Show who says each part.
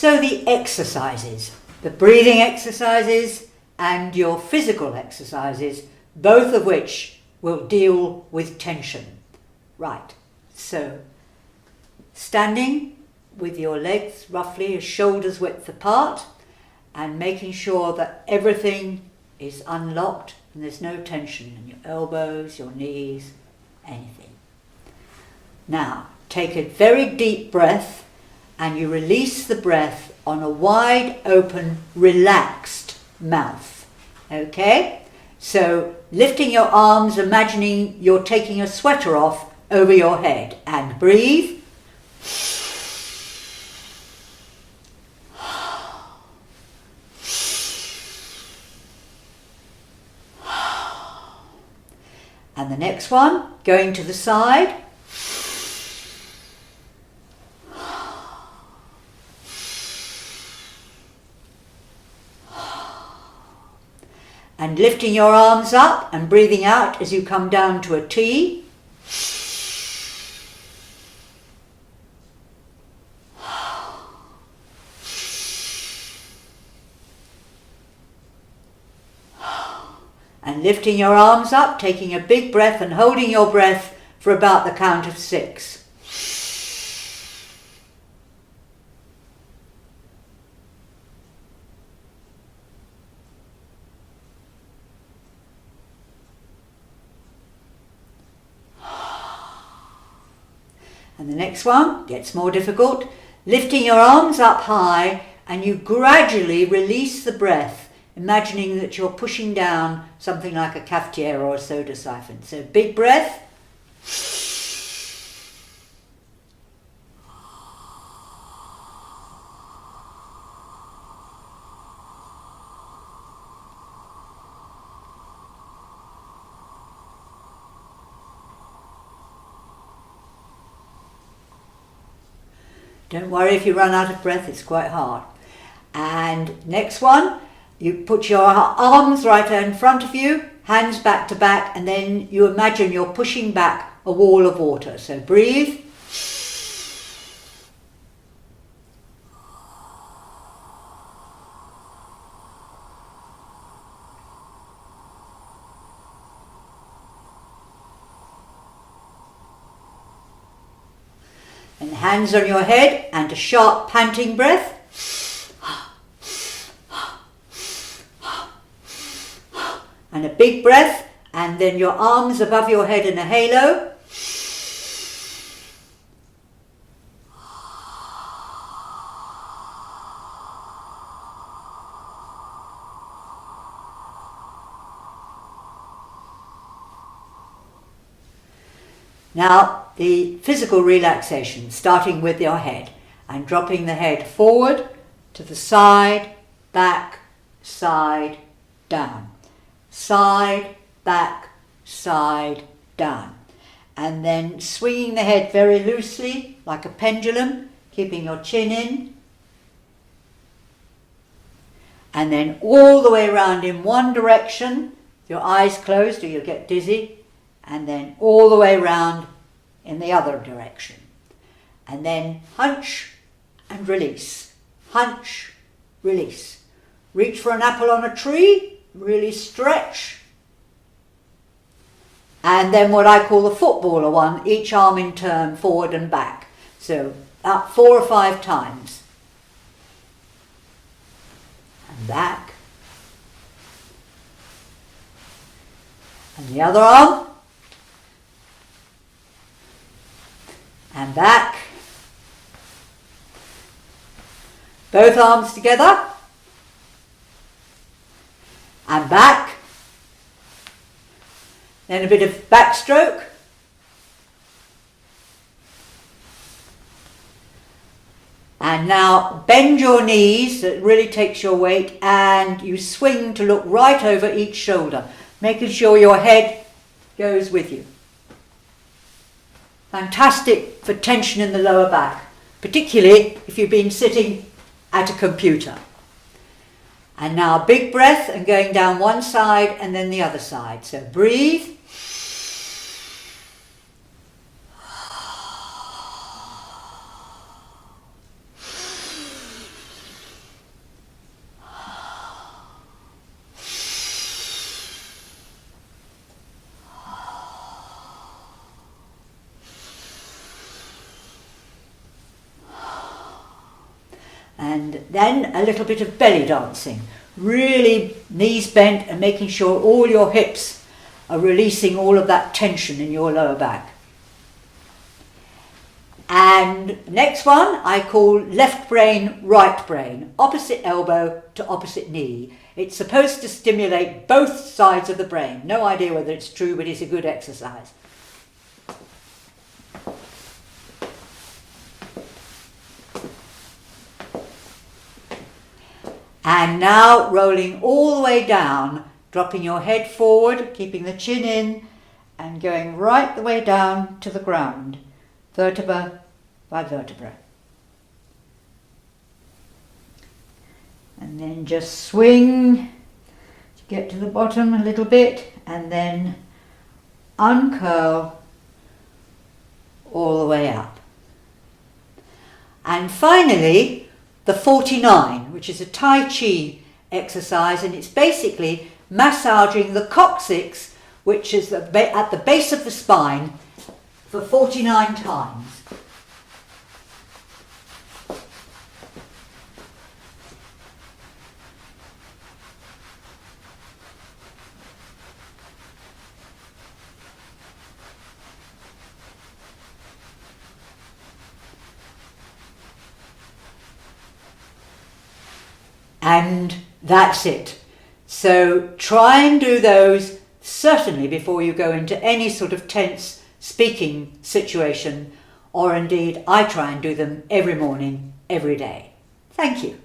Speaker 1: So the exercises, the breathing exercises and your physical exercises, both of which will deal with tension. Right, so standing with your legs roughly a shoulder's width apart and making sure that everything is unlocked and there's no tension in your elbows, your knees, anything. Now, take a very deep breath and you release the breath on a wide open, relaxed mouth. Okay? So, lifting your arms, imagining you're taking a sweater off over your head, and breathe. And the next one, going to the side. And lifting your arms up and breathing out as you come down to a T. And lifting your arms up, taking a big breath and holding your breath for about the count of 6. And the next one gets more difficult. Lifting your arms up high and you gradually release the breath, imagining that you're pushing down something like a cafetiere or a soda siphon. So big breath. Don't worry if you run out of breath, it's quite hard. And next one, you put your arms right in front of you, hands back to back, and then you imagine you're pushing back a wall of water. So breathe. And hands on your head and a sharp panting breath. And a big breath, and then your arms above your head in a halo. Now, the physical relaxation, starting with your head and dropping the head forward, to the side, back, side, down. Side, back, side, down. And then swinging the head very loosely, like a pendulum, keeping your chin in. And then all the way around in one direction, your eyes closed or you'll get dizzy. And then all the way around in the other direction. And then hunch and release. Hunch, release. Reach for an apple on a tree. Really stretch. And then what I call the footballer one, each arm in turn, forward and back. So about 4 or 5 times. And back. And the other arm. And back. Both arms together. And back. Then a bit of backstroke. And now bend your knees, it really takes your weight, and you swing to look right over each shoulder, making sure your head goes with you. Fantastic for tension in the lower back, particularly if you've been sitting at a computer. And now big breath and going down one side and then the other side. So breathe. And then a little bit of belly dancing. Really knees bent and making sure all your hips are releasing all of that tension in your lower back. And next one I call left brain, right brain, opposite elbow to opposite knee. It's supposed to stimulate both sides of the brain. No idea whether it's true, but it's a good exercise. And now rolling all the way down, dropping your head forward, keeping the chin in, and going right the way down to the ground, vertebra by vertebra. And then just swing to get to the bottom a little bit, and then uncurl all the way up. And finally, the 49, which is a Tai Chi exercise, and it's basically massaging the coccyx, which is at the base of the spine, for 49 times. And that's it. So try and do those certainly before you go into any sort of tense speaking situation, or indeed I try and do them every morning, every day. Thank you.